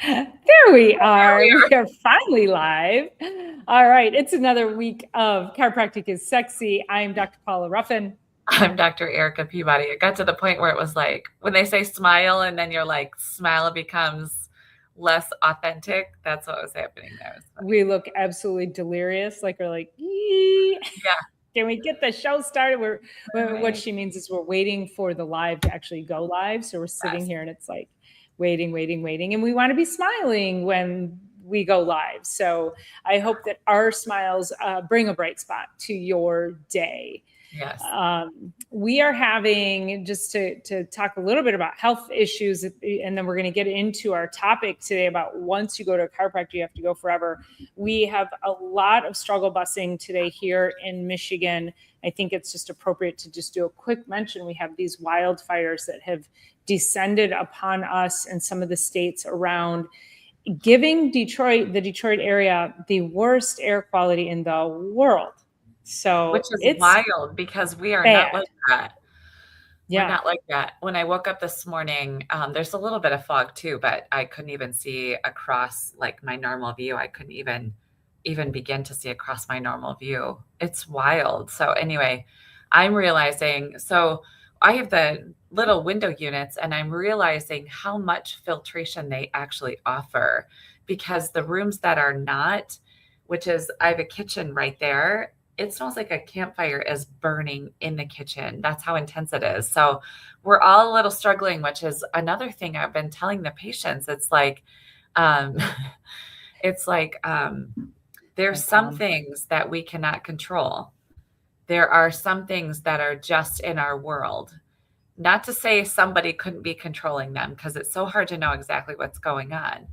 There we are. we We are finally live. All right. It's another week of Chiropractic is Sexy. I'm Dr. Paula Ruffin. I'm Dr. Erica Peabody. It got to the point where it was like when they say smile and then you're like, smile becomes less authentic. That's what was happening there. It was funny. We look absolutely delirious. Like we're like, "Yee." Yeah. Can we get the show started? What Right. she means is we're waiting for the live to actually go live. So we're sitting Yes. here and it's like waiting, waiting, waiting. And we want to be smiling when we go live. So I hope that our smiles bring a bright spot to your day. Yes. We are having, just to talk a little bit about health issues, and then we're going to get into our topic today about once you go to a chiropractor, you have to go forever. We have a lot of struggle busing today here in Michigan. I think it's just appropriate to just do a quick mention. We have these wildfires that have descended upon us and some of the states around, giving Detroit, the Detroit area, the worst air quality in the world. Which So is it's wild because we are not bad. like that. We're Yeah. not like that. When I woke up this morning, there's a little bit of fog too, but I couldn't even see across like my normal view. I couldn't even begin to see across my normal view. It's wild. So anyway, I'm realizing, so I have the little window units and I'm realizing how much filtration they actually offer because the rooms that are not, which is I have a kitchen right there, it smells like a campfire is burning in the kitchen. That's how intense it is. So we're all a little struggling, which is another thing I've been telling the patients. Um, it's like there's No some problem. things that we cannot control. There are some things that are just in our world. Not to say somebody couldn't be controlling them because it's so hard to know exactly what's going on.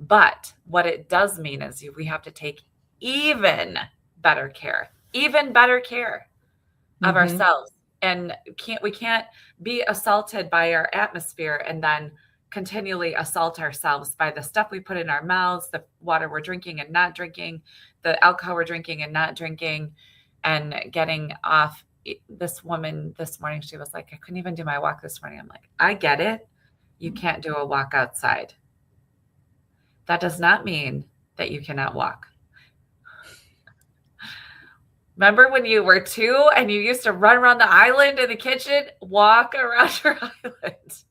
But what it does mean is we have to take even even better care of Mm-hmm. ourselves. And we can't be assaulted by our atmosphere and then continually assault ourselves by the stuff we put in our mouths, the water we're drinking and not drinking, the alcohol we're drinking and not drinking, and getting off. This woman this morning, she was like, I couldn't even do my walk this morning. I'm like, I get it. You can't do a walk outside. That does not mean that you cannot walk. Remember when you were 2 and you used to run around the island in the kitchen? Walk around your island.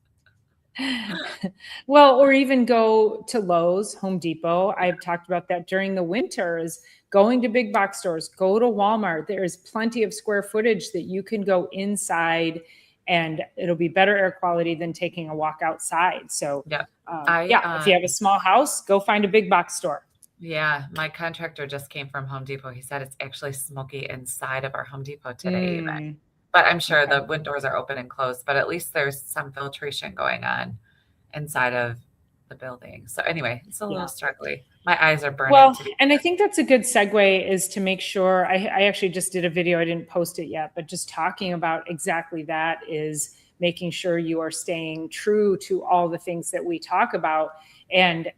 Well, or even go to Lowe's, Home Depot. I've talked about that during the winters, going to big box stores, go to Walmart. There's plenty of square footage that you can go inside and it'll be better air quality than taking a walk outside. So, Yep. I, yeah, if you have a small house, go find a big box store. yeah, my contractor just came from Home Depot. He said it's actually smoky inside of our Home Depot today, even. Mm, But I'm sure okay. the windows are open and closed, but at least there's some filtration going on inside of the building. So anyway, it's a little Yeah. struggly. My eyes are burning Well, to be and I honest. think that's a good segue, is to make sure I actually just did a video, I didn't post it yet, but just talking about exactly that, is making sure you are staying true to all the things that we talk about. And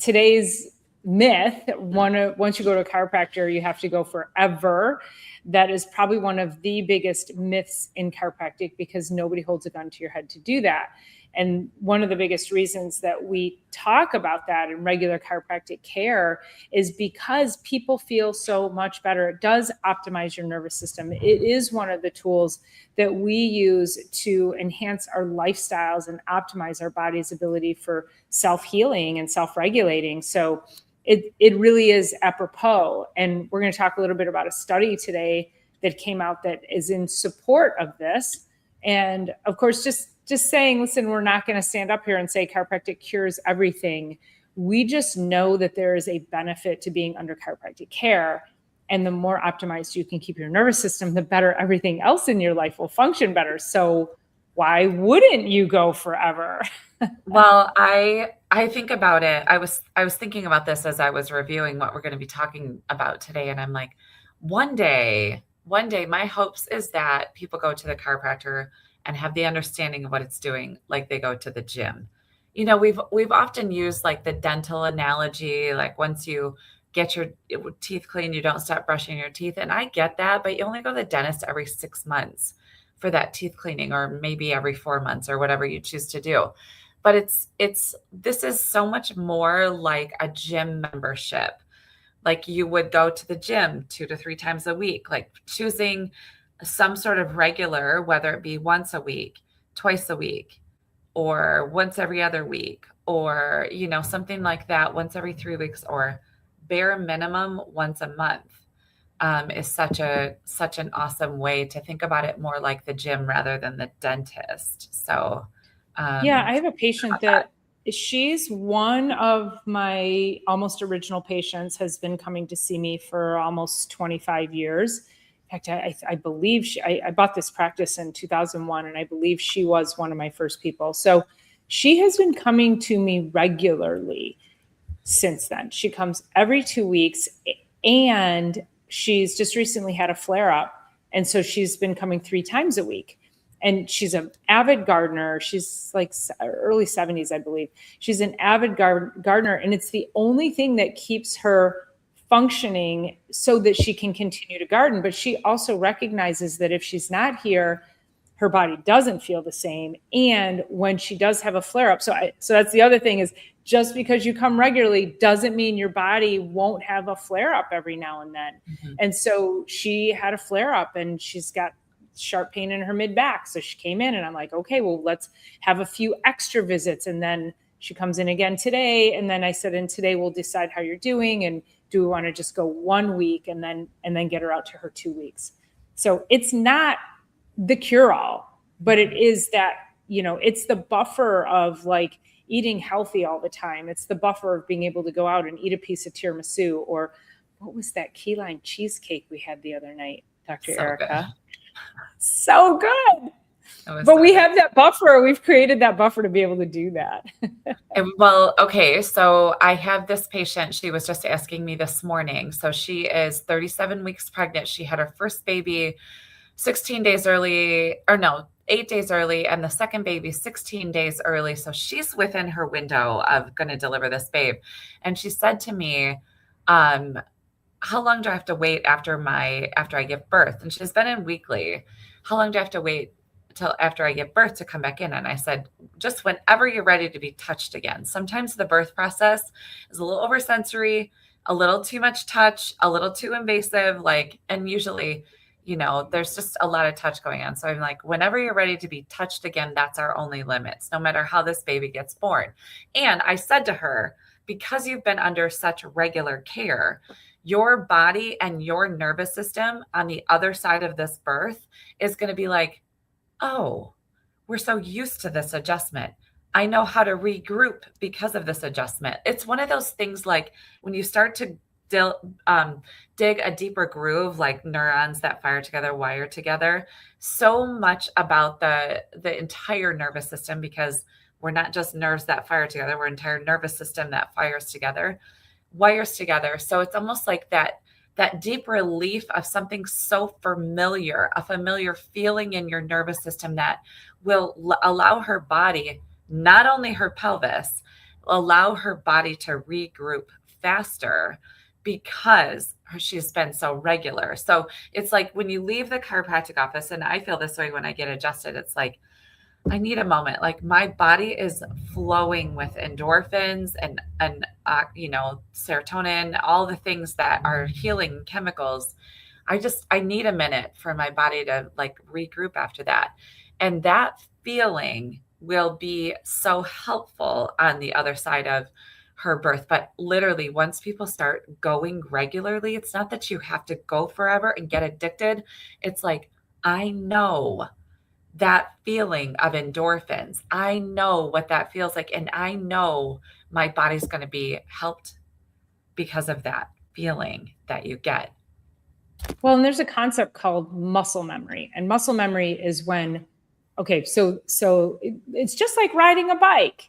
today's myth, once you go to a chiropractor, you have to go forever. That is probably one of the biggest myths in chiropractic, because nobody holds a gun to your head to do that. And one of the biggest reasons that we talk about that in regular chiropractic care is because people feel so much better. It does optimize your nervous system. It is one of the tools that we use to enhance our lifestyles and optimize our body's ability for self-healing and self-regulating. So it really is apropos. And we're going to talk a little bit about a study today that came out that is in support of this. And of course, just saying, listen, we're not going to stand up here and say chiropractic cures everything. We just know that there is a benefit to being under chiropractic care. And the more optimized you can keep your nervous system, the better everything else in your life will function better. So why wouldn't you go forever? Well, I think about it. I was thinking about this as I was reviewing what we're going to be talking about today, and I'm like, one day, my hopes is that people go to the chiropractor and have the understanding of what it's doing, like they go to the gym. You know, we've often used like the dental analogy, like once you get your teeth clean, you don't stop brushing your teeth, and I get that, but you only go to the dentist every 6 months for that teeth cleaning, or maybe every 4 months, or whatever you choose to do. but this is so much more like a gym membership. Like you would go to the gym 2 to 3 times a week, like choosing some sort of regular, whether it be once a week, twice a week, or once every other week, or, something like that, once every 3 weeks, or bare minimum once a month, is such an awesome way to think about it, more like the gym rather than the dentist. So, Yeah, I have a patient that she's one of my almost original patients, has been coming to see me for almost 25 years. In fact, I believe I bought this practice in 2001, and I believe she was one of my first people. So she has been coming to me regularly since then. She comes every 2 weeks, and she's just recently had a flare up. And so she's been coming 3 times a week. And she's an avid gardener. She's like early 70s, I believe. She's an avid gardener. And it's the only thing that keeps her functioning so that she can continue to garden. But she also recognizes that if she's not here, her body doesn't feel the same. And when she does have a flare up, so that's the other thing, is just because you come regularly doesn't mean your body won't have a flare up every now and then. Mm-hmm. And so she had a flare up, and she's got sharp pain in her mid back. So she came in, and I'm like, okay, well, let's have a few extra visits. And then she comes in again today. And then I said, and today we'll decide how you're doing. And do we want to just go 1 week and then get her out to her 2 weeks? So it's not the cure all, but it is that, it's the buffer of like eating healthy all the time. It's the buffer of being able to go out and eat a piece of tiramisu, or what was that key lime cheesecake we had the other night, Dr. Erica? So good. But we have that buffer. We've created that buffer to be able to do that. Well, okay. So I have this patient. She was just asking me this morning. So she is 37 weeks pregnant. She had her first baby 16 days early, or no, 8 days early, and the second baby 16 days early. So she's within her window of going to deliver this babe. And she said to me, how long do I have to wait after I give birth? And she's been in weekly. How long do I have to wait till after I give birth to come back in? And I said, just whenever you're ready to be touched again. Sometimes the birth process is a little oversensory, a little too much touch, a little too invasive, and usually, there's just a lot of touch going on. So I'm like, whenever you're ready to be touched again, that's our only limits, no matter how this baby gets born. And I said to her, because you've been under such regular care, your body and your nervous system on the other side of this birth is going to be like, oh, we're so used to this adjustment. I know how to regroup because of this adjustment. It's one of those things, like when you start to dig a deeper groove, like neurons that fire together, wire together, so much about the entire nervous system, because we're not just nerves that fire together, we're entire nervous system that wires together. So it's almost like that deep relief of something so familiar, a familiar feeling in your nervous system that will allow her body, not only her pelvis, allow her body to regroup faster because she's been so regular. So it's like when you leave the chiropractic office, and I feel this way when I get adjusted, it's like, I need a moment. Like my body is flowing with endorphins and serotonin, all the things that are healing chemicals. I need a minute for my body to regroup after that. And that feeling will be so helpful on the other side of her birth. But literally, once people start going regularly, it's not that you have to go forever and get addicted. It's like, I know that feeling of endorphins. I know what that feels like. And I know my body's going to be helped because of that feeling that you get. Well, and there's a concept called muscle memory. And muscle memory is when, so it's just like riding a bike.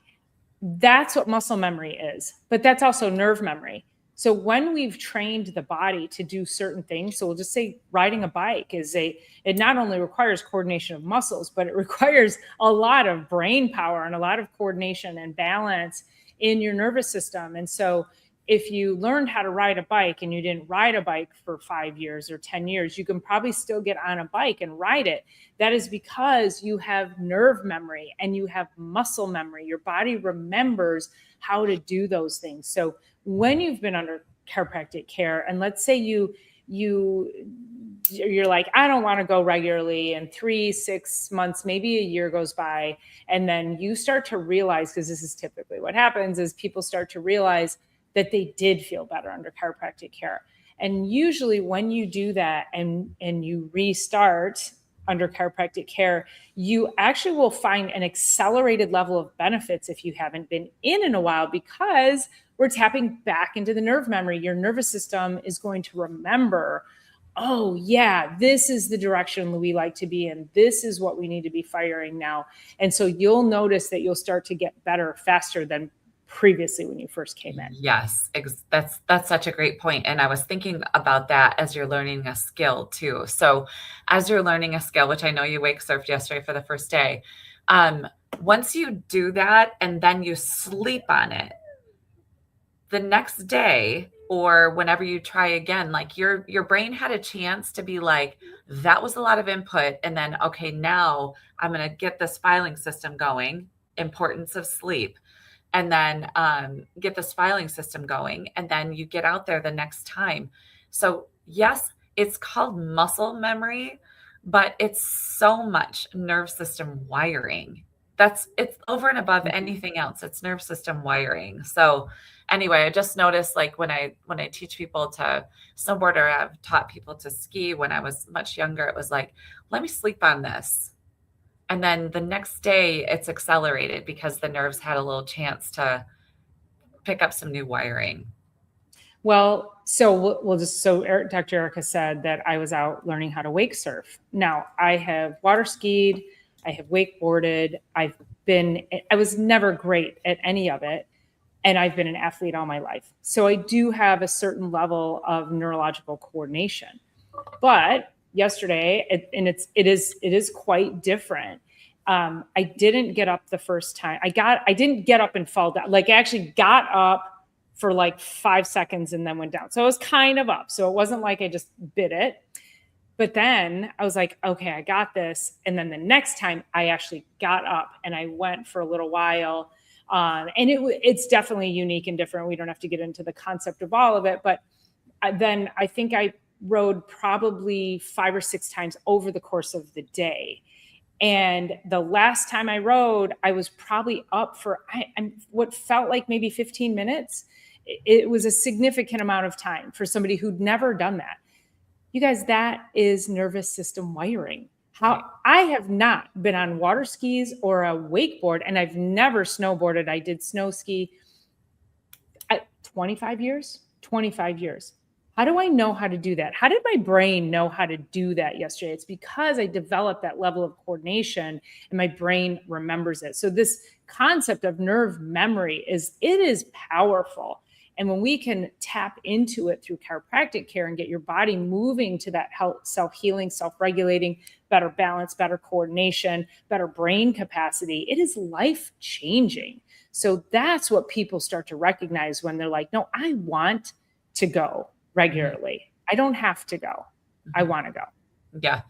That's what muscle memory is. But that's also nerve memory. So when we've trained the body to do certain things, so we'll just say riding a bike it not only requires coordination of muscles, but it requires a lot of brain power and a lot of coordination and balance in your nervous system. And so if you learned how to ride a bike and you didn't ride a bike for 5 years or 10 years, you can probably still get on a bike and ride it. That is because you have nerve memory and you have muscle memory. Your body remembers how to do those things. So when you've been under chiropractic care, and let's say you're like, I don't want to go regularly, and 3-6 months, maybe a year goes by, and then you start to realize, because this is typically what happens, is people start to realize that they did feel better under chiropractic care. And usually when you do that and you restart under chiropractic care, you actually will find an accelerated level of benefits if you haven't been in a while, because we're tapping back into the nerve memory. Your nervous system is going to remember, oh yeah, this is the direction we like to be in. This is what we need to be firing now. And so you'll notice that you'll start to get better faster than previously when you first came in. Yes, that's such a great point. And I was thinking about that as you're learning a skill too. So as you're learning a skill, which I know you wake surfed yesterday for the first day, once you do that and then you sleep on it, the next day or whenever you try again, like your brain had a chance to be like, that was a lot of input. And then, okay, now I'm going to get this filing system going, importance of sleep, and then get this filing system going. And then you get out there the next time. So yes, it's called muscle memory, but it's so much nerve system wiring. It's over and above anything else. It's nerve system wiring. So anyway, I just noticed, like when I teach people to snowboard, or I've taught people to ski when I was much younger, it was like, let me sleep on this. And then the next day it's accelerated because the nerves had a little chance to pick up some new wiring. Well, Dr. Erica said that I was out learning how to wake surf. Now, I have water skied, I have wakeboarded, I was never great at any of it, and I've been an athlete all my life. So I do have a certain level of neurological coordination. But yesterday, it is quite different. I didn't get up the first time. I didn't get up and fall down. Like, I actually got up for like 5 seconds and then went down. So I was kind of up. So it wasn't like I just bit it. But then I was like, okay, I got this. And then the next time I actually got up and I went for a little while. And it's definitely unique and different. We don't have to get into the concept of all of it. But then I think I rode probably 5 or 6 times over the course of the day. And the last time I rode, I was probably up for what felt like maybe 15 minutes. It was a significant amount of time for somebody who'd never done that. You guys, that is nervous system wiring. I have not been on water skis or a wakeboard, and I've never snowboarded. I did snow ski at 25 years. How do I know how to do that? How did my brain know how to do that yesterday? It's because I developed that level of coordination and my brain remembers it. So this concept of nerve memory is powerful. And when we can tap into it through chiropractic care and get your body moving to that self-healing, self-regulating, better balance, better coordination, better brain capacity, it is life-changing. So that's what people start to recognize when they're like, no, I want to go regularly. I don't have to go. I want to go. Yeah.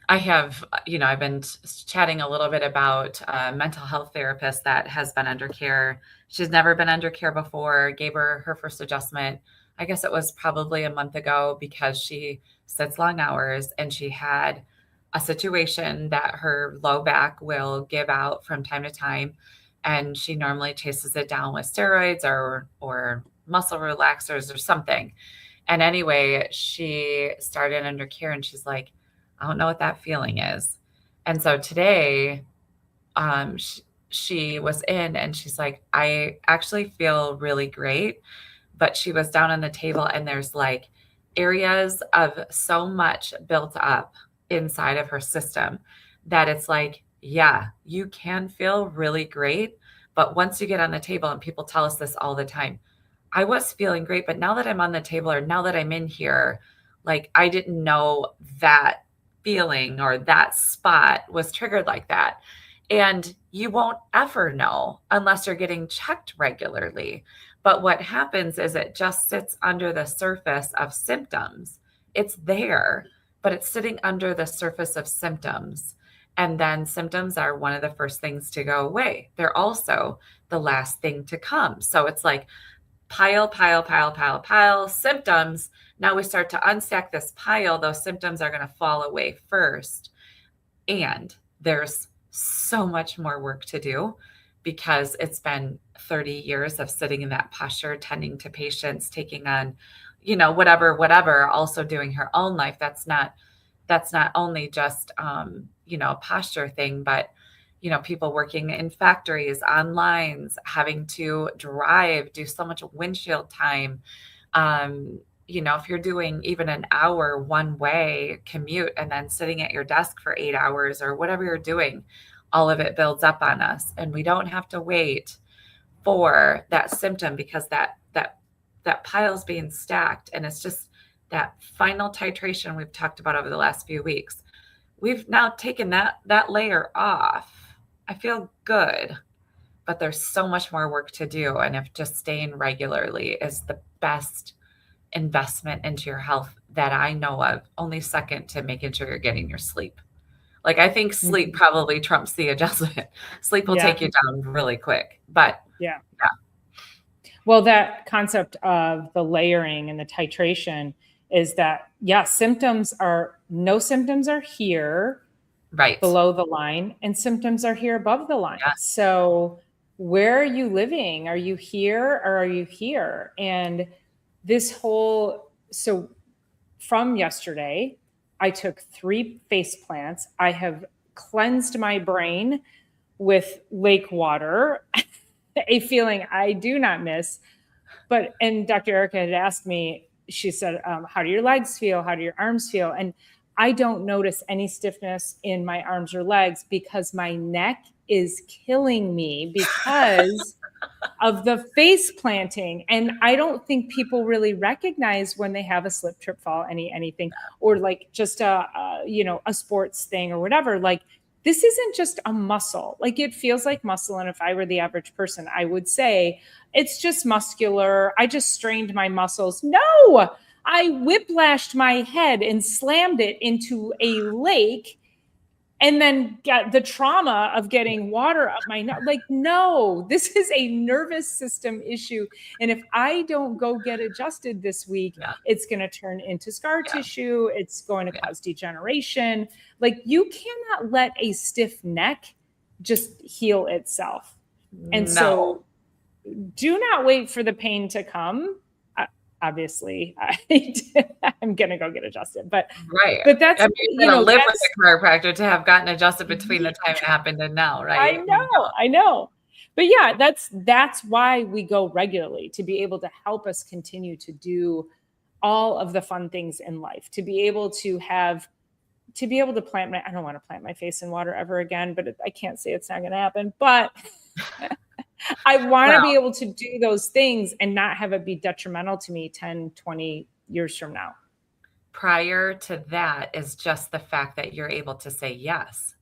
I have, I've been chatting a little bit about a mental health therapist that has been under care. She's never been under care before, gave her first adjustment. I guess it was probably a month ago, because she sits long hours and she had a situation that her low back will give out from time to time. And she normally chases it down with steroids or muscle relaxers or something. And anyway, she started under care and she's like, I don't know what that feeling is. And so today, she was in and she's like, I actually feel really great. But she was down on the table and there's like areas of so much built up inside of her system that it's like, yeah, you can feel really great. But once you get on the table, and people tell us this all the time, I was feeling great, but now that I'm on the table, or now that I'm in here, like, I didn't know that feeling or that spot was triggered like that. And you won't ever know unless you're getting checked regularly. But what happens is it just sits under the surface of symptoms. It's there, but it's sitting under the surface of symptoms. And then symptoms are one of the first things to go away. They're also the last thing to come. So it's like pile, pile, pile, pile, pile, symptoms. Now we start to unstack this pile. Those symptoms are going to fall away first. And there's so much more work to do because it's been 30 years of sitting in that posture, tending to patients, taking on, whatever, also doing her own life. That's not only just, a posture thing, but, people working in factories, on lines, having to drive, do so much windshield time. If you're doing even an hour one way commute and then sitting at your desk for 8 hours or whatever you're doing, all of it builds up on us. And we don't have to wait for that symptom because that pile's being stacked. And it's just that final titration we've talked about over the last few weeks. We've now taken that layer off. I feel good, but there's so much more work to do. And if just staying regularly is the best investment into your health that I know of, only second to making sure you're getting your sleep. Like, I think sleep probably trumps the adjustment. Sleep will take you down really quick, but yeah. Well, that concept of the layering and the titration is that, no symptoms are here, right below the line, and symptoms are here above the line. Yes. So where are you living? Are you here or are you here? And so from yesterday, I took 3 face plants. I have cleansed my brain with lake water, a feeling I do not miss. And Dr. Erica had asked me, she said, how do your legs feel? How do your arms feel? And I don't notice any stiffness in my arms or legs because my neck is killing me because of the face planting. And I don't think people really recognize when they have a slip, trip, fall, anything, or like just a sports thing or whatever. Like, this isn't just a muscle. Like, it feels like muscle. And if I were the average person, I would say it's just muscular. I just strained my muscles. No, I whiplashed my head and slammed it into a lake and then got the trauma of getting water up my nose. Like, no, this is a nervous system issue. And if I don't go get adjusted this week, it's going to turn into scar tissue. It's going to cause degeneration. Like, you cannot let a stiff neck just heal itself. And so do not wait for the pain to come. Obviously, I'm going to go get adjusted, but that's, live with a chiropractor to have gotten adjusted between the time it happened and now, right? I know. But yeah, that's why we go regularly, to be able to help us continue to do all of the fun things in life, to be able to plant I don't want to plant my face in water ever again, but I can't say it's not going to happen, but I want to be able to do those things and not have it be detrimental to me 10, 20 years from now. Prior to that is just the fact that you're able to say yes.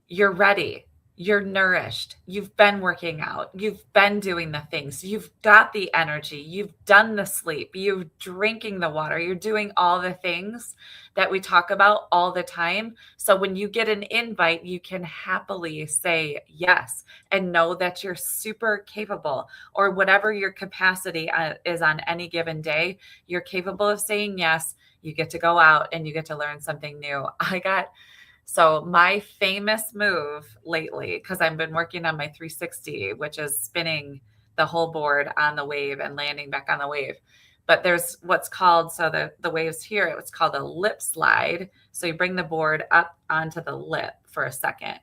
You're ready. You're nourished. You've been working out. You've been doing the things. You've got the energy. You've done the sleep. You're drinking the water. You're doing all the things that we talk about all the time. So when you get an invite, you can happily say yes and know that you're super capable, or whatever your capacity is on any given day, you're capable of saying yes. You get to go out and you get to learn something new. So my famous move lately, because I've been working on my 360, which is spinning the whole board on the wave and landing back on the wave. But there's what's called, so the wave's here, it's called a lip slide. So you bring the board up onto the lip for a second.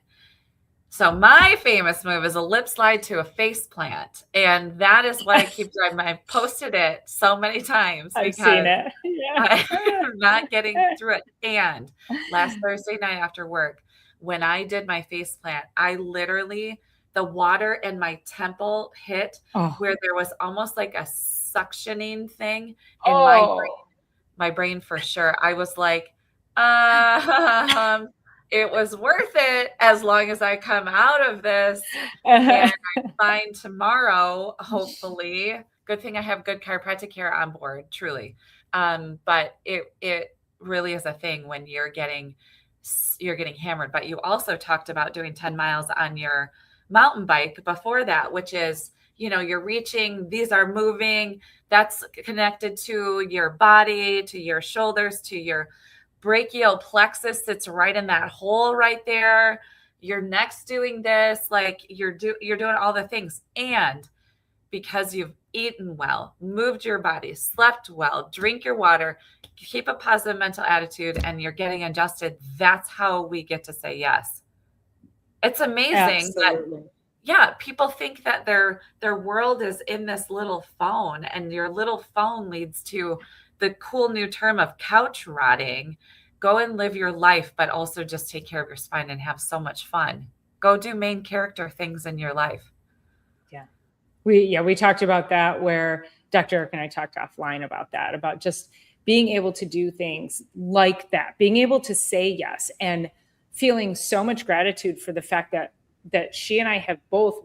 So my famous move is a lip slide to a face plant. And that is what I keep doing. I've posted it so many times. I've seen it. Yeah. I'm not getting through it. And last Thursday night after work, when I did my face plant, I literally, the water in my temple hit where there was almost like a suctioning thing in my brain for sure. I was like, it was worth it as long as I come out of this and I'm fine tomorrow, hopefully. Good thing I have good chiropractic care on board, truly. But it really is a thing when you're getting hammered. But you also talked about doing 10 miles on your mountain bike before that, which is, you're reaching, these are moving, that's connected to your body, to your shoulders, to your brachial plexus sits right in that hole right there. Your neck's doing this, like you're doing all the things. And because you've eaten well, moved your body, slept well, drink your water, keep a positive mental attitude, and you're getting adjusted, that's how we get to say yes. It's amazing that, Absolutely. yeah, people think that their world is in this little phone, and your little phone leads to the cool new term of couch rotting. Go and live your life, but also just take care of your spine and have so much fun. Go do main character things in your life. Yeah. We talked about that, where Dr. Eric and I talked offline about that, about just being able to do things like that, being able to say yes, and feeling so much gratitude for the fact that she and I have both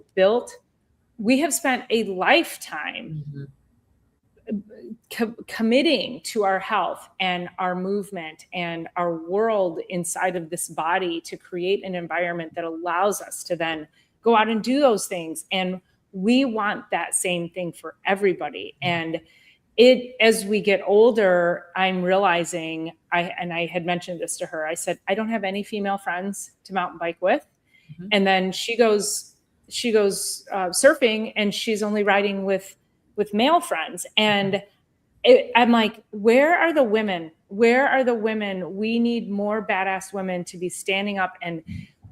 we have spent a lifetime committing to our health and our movement and our world inside of this body to create an environment that allows us to then go out and do those things. And we want that same thing for everybody. And as we get older, I'm realizing, I had mentioned this to her, I said, I don't have any female friends to mountain bike with. Mm-hmm. And then she goes surfing, and she's only riding with male friends. And I'm like, where are the women? Where are the women? We need more badass women to be standing up and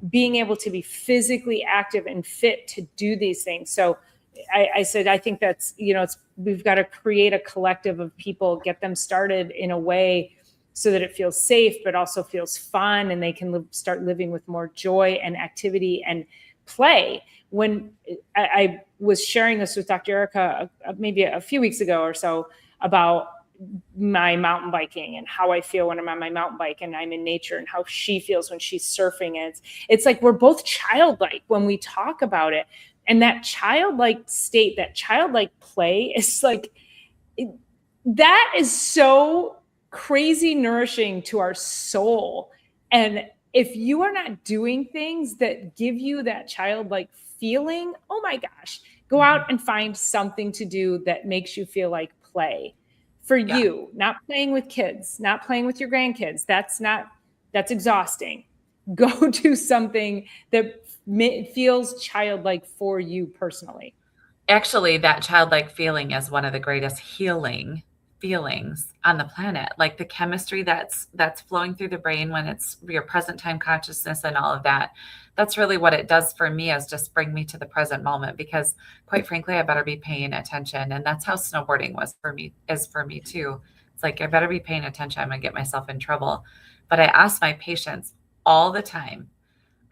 being able to be physically active and fit to do these things. So I said, I think that's, we've got to create a collective of people, get them started in a way so that it feels safe, but also feels fun, and they can start living with more joy and activity and play. When I was sharing this with Dr. Erica maybe a few weeks ago or so about my mountain biking and how I feel when I'm on my mountain bike and I'm in nature, and how she feels when she's surfing. And it's like, we're both childlike when we talk about it. And that childlike state, that childlike play is like, that is so crazy nourishing to our soul. And if you are not doing things that give you that childlike feeling, oh my gosh, go out and find something to do that makes you feel like play for you, not playing with kids, not playing with your grandkids. That's exhausting. Go do something that feels childlike for you personally. Actually, that childlike feeling is one of the greatest healing feelings on the planet. Like the chemistry that's flowing through the brain when it's your present time consciousness and all of that. That's really what it does for me, is just bring me to the present moment, because quite frankly, I better be paying attention. And that's how snowboarding is for me too. It's like, I better be paying attention. I'm going to get myself in trouble. But I ask my patients all the time,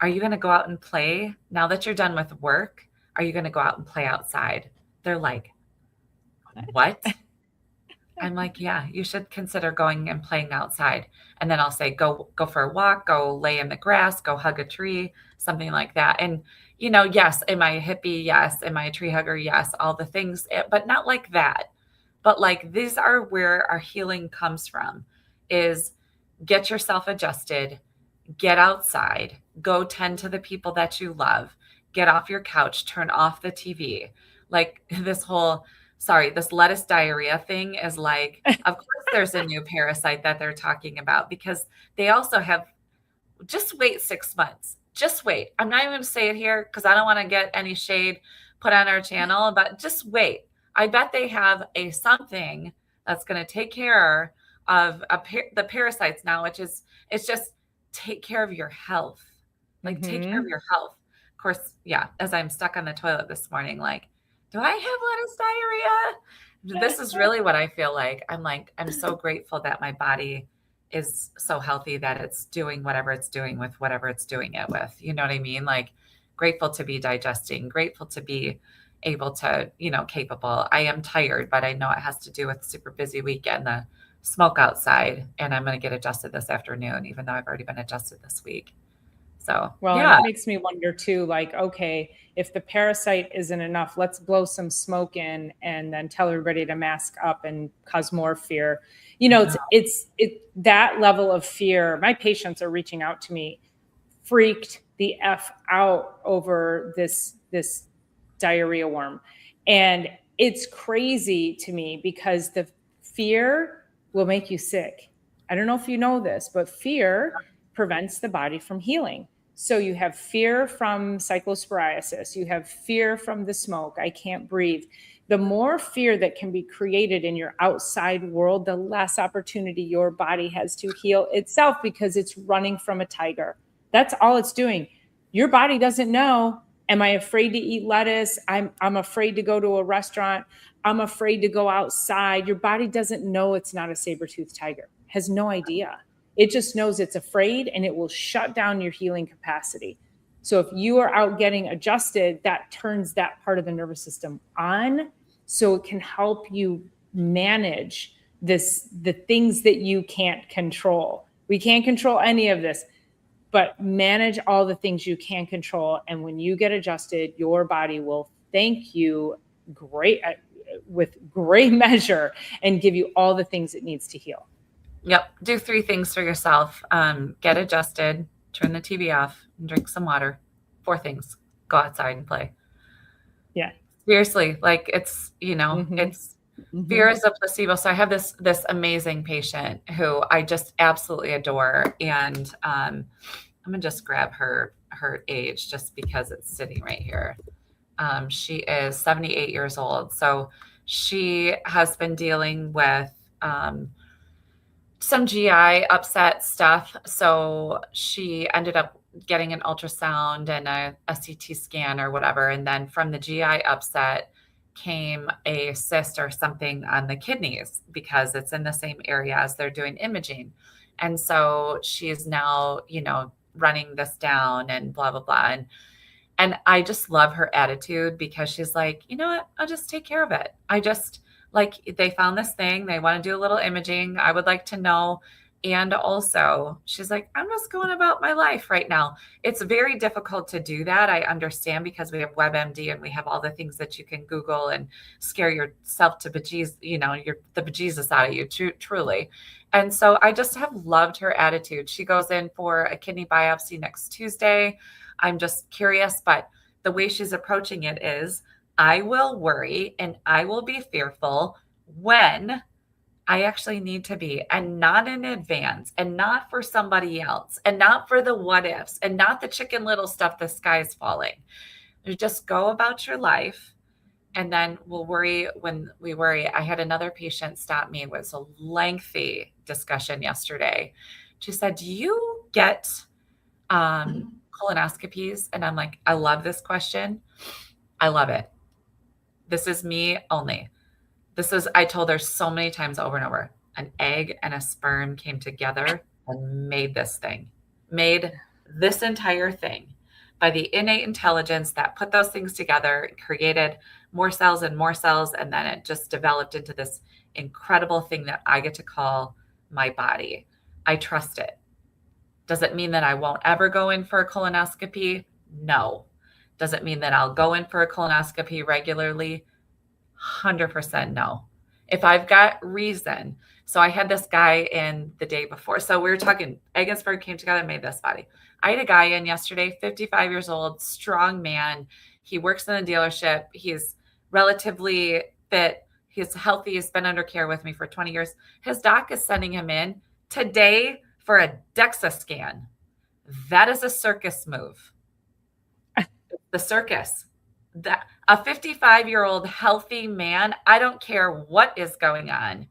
are you going to go out and play now that you're done with work? Are you going to go out and play outside? They're like, what? I'm like, yeah, you should consider going and playing outside. And then I'll say, go for a walk, go lay in the grass, go hug a tree, something like that. And, yes, am I a hippie? Yes. Am I a tree hugger? Yes. All the things, but not like that. But like, these are where our healing comes from, is get yourself adjusted, get outside, go tend to the people that you love, get off your couch, turn off the TV. Like this lettuce diarrhea thing is like, of course there's a new parasite that they're talking about, because they also have, just wait 6 months. Just wait. I'm not even going to say it here because I don't want to get any shade put on our channel, but just wait. I bet they have something that's going to take care of the parasites now, which is, it's just take care of your health. Like take care of your health. Of course, yeah, as I'm stuck on the toilet this morning, like, do I have lettuce diarrhea? This is really what I feel like. I'm so grateful that my body is so healthy that it's doing whatever it's doing with whatever it's doing it with. You know what I mean? Like, grateful to be digesting, grateful to be able to, capable. I am tired, but I know it has to do with super busy weekend, the smoke outside, and I'm going to get adjusted this afternoon, even though I've already been adjusted this week. So, Well, and yeah. it makes me wonder too, like, okay, if the parasite isn't enough, let's blow some smoke in and then tell everybody to mask up and cause more fear. You I know, know. it's that level of fear. My patients are reaching out to me freaked the F out over this diarrhea worm. And it's crazy to me because the fear will make you sick. I don't know if you know this, but fear prevents the body from healing. So you have fear from cyclosporiasis, you have fear from the smoke, I can't breathe. The more fear that can be created in your outside world, the less opportunity your body has to heal itself because it's running from a tiger. That's all it's doing. Your body doesn't know, am I afraid to eat lettuce? I'm afraid to go to a restaurant. I'm afraid to go outside. Your body doesn't know it's not a saber-toothed tiger. Has no idea. It just knows it's afraid and it will shut down your healing capacity. So if you are out getting adjusted, that turns that part of the nervous system on so it can help you manage the things that you can't control. We can't control any of this, but manage all the things you can control. And when you get adjusted, your body will thank you great with great measure and give you all the things it needs to heal. Yep. Do 3 things for yourself. Get adjusted, turn the TV off, and drink some water. 4 things. Go outside and play. Yeah. Seriously, like it's, Mm-hmm. it's Mm-hmm. fear is a placebo. So I have this amazing patient who I just absolutely adore. And I'm gonna just grab her age just because it's sitting right here. She is 78 years old. So she has been dealing with some GI upset stuff. So she ended up getting an ultrasound and a CT scan or whatever. And then from the GI upset came a cyst or something on the kidneys because it's in the same area as they're doing imaging. And so she's now, running this down and blah, blah, blah. And I just love her attitude because she's like, you know what? I'll just take care of it. I just like they found this thing. They want to do a little imaging. I would like to know. And also, she's like, I'm just going about my life right now. It's very difficult to do that. I understand because we have WebMD and we have all the things that you can Google and scare yourself to bejesus, the bejesus out of you, truly. And so I just have loved her attitude. She goes in for a kidney biopsy next Tuesday. I'm just curious, but the way she's approaching it is I will worry and I will be fearful when I actually need to be, and not in advance, and not for somebody else, and not for the what ifs, and not the chicken little stuff, the sky's falling. You just go about your life, and then we'll worry when we worry. I had another patient stop me. It was a lengthy discussion yesterday. She said, do you get colonoscopies? And I'm like, I love this question. I love it. This is me only. I told her so many times over and over, an egg and a sperm came together and made this entire thing by the innate intelligence that put those things together, created more cells and more cells. And then it just developed into this incredible thing that I get to call my body. I trust it. Does it mean that I won't ever go in for a colonoscopy? No. Does it mean that I'll go in for a colonoscopy regularly? 100% no. If I've got reason. So I had this guy in the day before. So we were talking, egg and sperm came together and made this body. I had a guy in yesterday, 55 years old, strong man. He works in a dealership. He's relatively fit. He's healthy. He's been under care with me for 20 years. His doc is sending him in today for a DEXA scan. That is a circus move. The circus. That a 55-year-old healthy man, I don't care what is going on.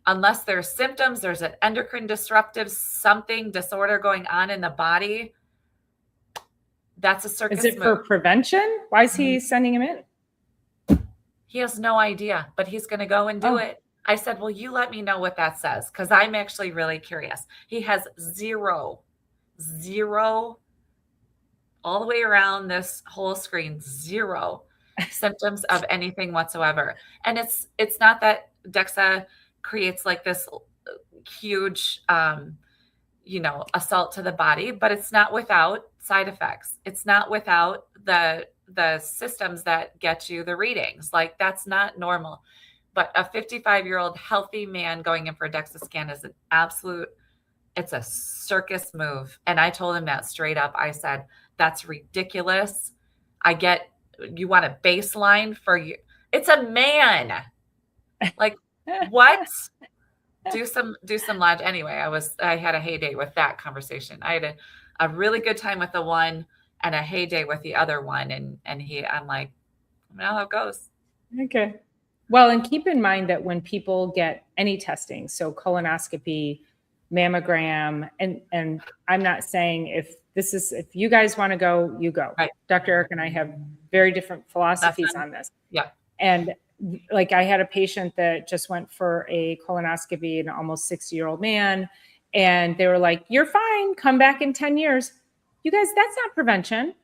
Unless there's symptoms, there's an endocrine disruptive disorder going on in the body. That's a circus move. Is it move. for prevention? Why is he sending him in? He has no idea, but he's going to go and do it. I said, well, you let me know what that says, because I'm actually really curious. He has zero, all the way around this whole screen, zero symptoms of anything whatsoever. And it's not that DEXA creates like this huge, assault to the body, but it's not without side effects. It's not without the systems that get you the readings. Like, that's not normal. But a 55-year-old healthy man going in for a DEXA scan is an absolute, it's a circus move. And I told him that straight up. I said, that's ridiculous. I get, you want a baseline for you. It's a man. Like, what? Do some logic. Anyway, I had a heyday with that conversation. I had a really good time with the one and a heyday with the other one. And I'm like, well, how it goes. Okay. Well, and keep in mind that when people get any testing, so colonoscopy, mammogram, and I'm not saying if you guys want to go, you go. Right. Dr. Eric and I have very different philosophies on this. Yeah. And like, I had a patient that just went for a colonoscopy, an almost 60-year-old man, and they were like, you're fine, come back in 10 years. You guys, that's not prevention.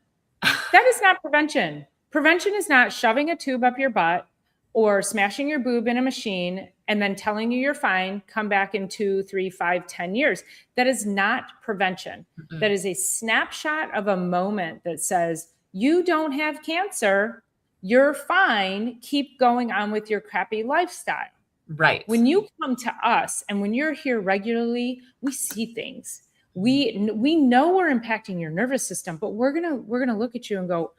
That is not prevention. Prevention is not shoving a tube up your butt or smashing your boob in a machine and then telling you you're fine, come back in 2, 3, 5, 10 years. That is not prevention. Mm-hmm. That is a snapshot of a moment that says, you don't have cancer, you're fine, keep going on with your crappy lifestyle. Right. When you come to us and when you're here regularly, we see things. We know we're impacting your nervous system, but we're gonna look at you and go,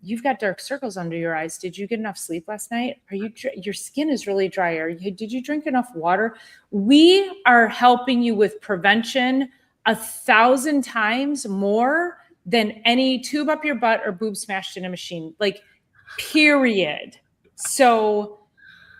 you've got dark circles under your eyes. Did you get enough sleep last night? Your skin is really dry. Did you drink enough water? We are helping you with prevention 1,000 times more than any tube up your butt or boob smashed in a machine, like, period. So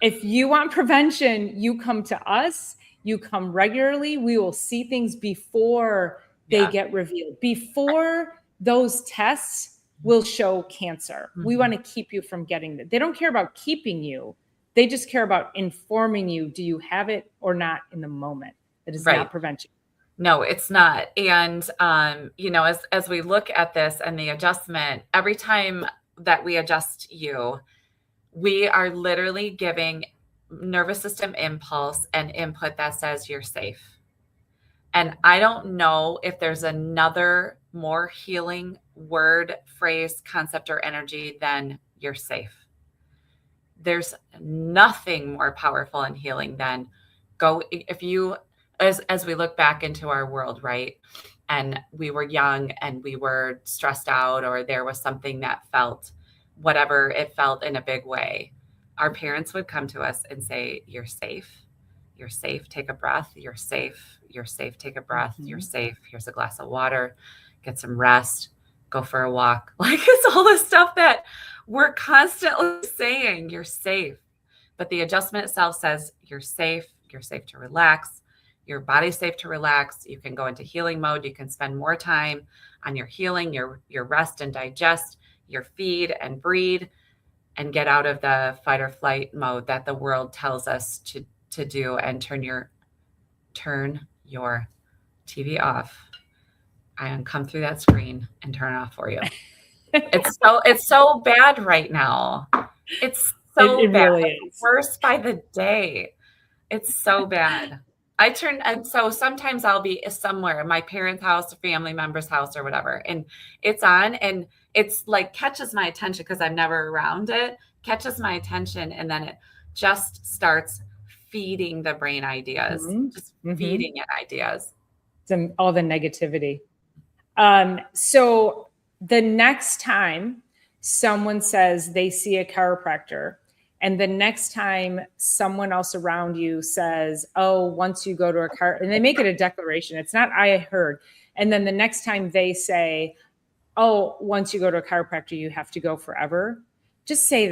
if you want prevention, you come to us, you come regularly. We will see things before they get revealed, before those tests will show cancer. Mm-hmm. We want to keep you from getting that. They don't care about keeping you. They just care about informing you. Do you have it or not in the moment? That is not prevention. No, it's not. And, as we look at this and the adjustment, every time that we adjust you, we are literally giving nervous system impulse and input that says you're safe. And I don't know if there's another more healing word, phrase, concept, or energy than you're safe. There's nothing more powerful and healing than as we look back into our world, right? And we were young and we were stressed out, or there was something that felt whatever it felt in a big way. Our parents would come to us and say, you're safe. You're safe. Take a breath. You're safe. You're safe. Take a breath. Mm-hmm. You're safe. Here's a glass of water. Get some rest. Go for a walk. Like, it's all this stuff that we're constantly saying, you're safe. But the adjustment itself says you're safe. You're safe to relax. Your body's safe to relax. You can go into healing mode. You can spend more time on your healing, your rest and digest, your feed and breed, and get out of the fight or flight mode that the world tells us to do, and turn your TV off. I come through that screen and turn it off for you. It's so bad right now. It's so it bad. Really is. Worse by the day. It's so bad. And so sometimes I'll be somewhere, my parents' house, a family member's house, or whatever, and it's on, and it's like catches my attention because I'm never around it, catches my attention, and then it just starts feeding the brain ideas, feeding it ideas. All the negativity. So the next time someone says they see a chiropractor, and the next time someone else around you says, oh, once you go to and they make it a declaration, it's not I heard. And then the next time they say, oh, once you go to a chiropractor, you have to go forever. Just say,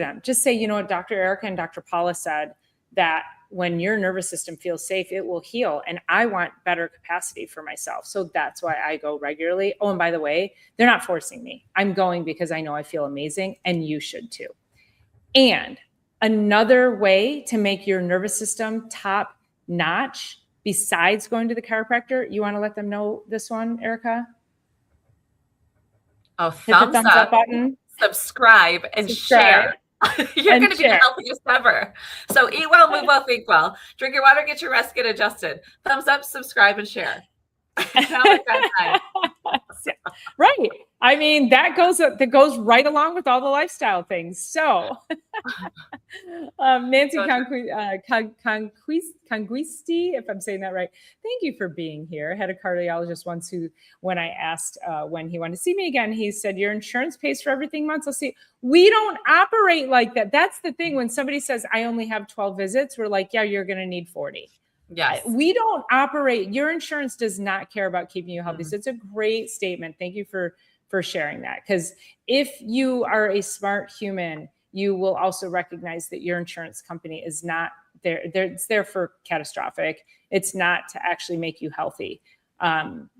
you know what, Dr. Erica and Dr. Paula said, that when your nervous system feels safe, it will heal. And I want better capacity for myself. So that's why I go regularly. Oh, and by the way, they're not forcing me. I'm going because I know I feel amazing, and you should too. And another way to make your nervous system top notch, besides going to the chiropractor, you want to let them know this one, Erica? Oh, thumbs up button. Subscribe and share. You're going to be the healthiest ever. So eat well, move well, think well. Drink your water, get your rest, get adjusted. Thumbs up, subscribe, and share. Now it's that time. Yeah, right. I mean, that goes right along with all the lifestyle things. So, Nancy Conquisti, if I'm saying that right, thank you for being here. I had a cardiologist once who, when I asked when he wanted to see me again, he said, your insurance pays for everything months. I'll see. We don't operate like that. That's the thing. When somebody says, I only have 12 visits, we're like, yeah, you're going to need 40. Yes. We don't operate. Your insurance does not care about keeping you healthy. So it's a great statement. Thank you for sharing that. Because if you are a smart human, you will also recognize that your insurance company is not there. It's there for catastrophic. It's not to actually make you healthy,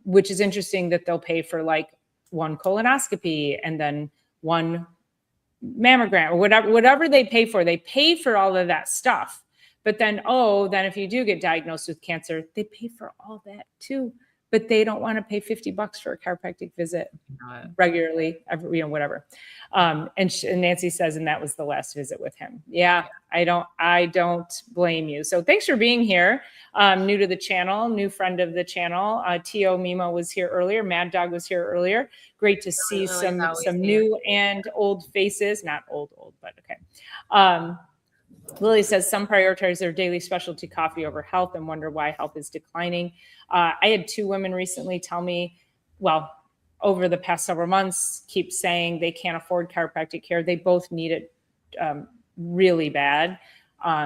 which is interesting that they'll pay for like one colonoscopy and then one mammogram or whatever they pay for all of that stuff. But then if you do get diagnosed with cancer, they pay for all that too. But they don't want to pay $50 for a chiropractic visit regularly, whatever. And Nancy says, and that was the last visit with him. Yeah, I don't blame you. So thanks for being here. New to the channel, new friend of the channel. T.O. Mimo was here earlier. Mad Dog was here earlier. Great to see some new and old faces. Not old, but okay. Lily says some prioritize their daily specialty coffee over health and wonder why health is declining. I had 2 women recently tell me, over the past several months, keep saying they can't afford chiropractic care. They both need it really bad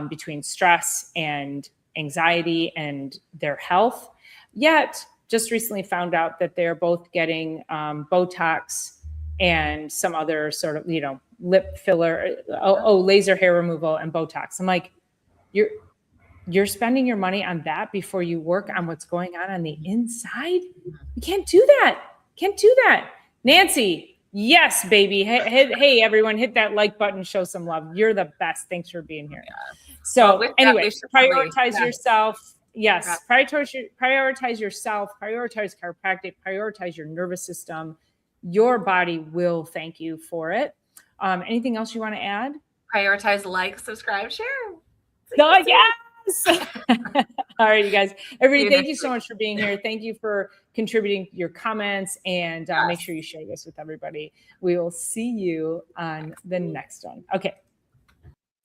between stress and anxiety and their health. Yet, just recently found out that they're both getting Botox and some other sort of, lip filler, laser hair removal and Botox. I'm like, you're spending your money on that before you work on what's going on the inside? You can't do that. Nancy, yes, baby. Hey, everyone, hit that like button, show some love. You're the best. Thanks for being here. So anyway, prioritize yourself. Yes, prioritize yourself, prioritize chiropractic, prioritize your nervous system. Your body will thank you for it. Anything else you want to add? Prioritize, like, subscribe, share. Yes. All right, you guys. Everybody, thank you so much for being here. Thank you for contributing your comments, and make sure you share this with everybody. We will see you on the next one. Okay.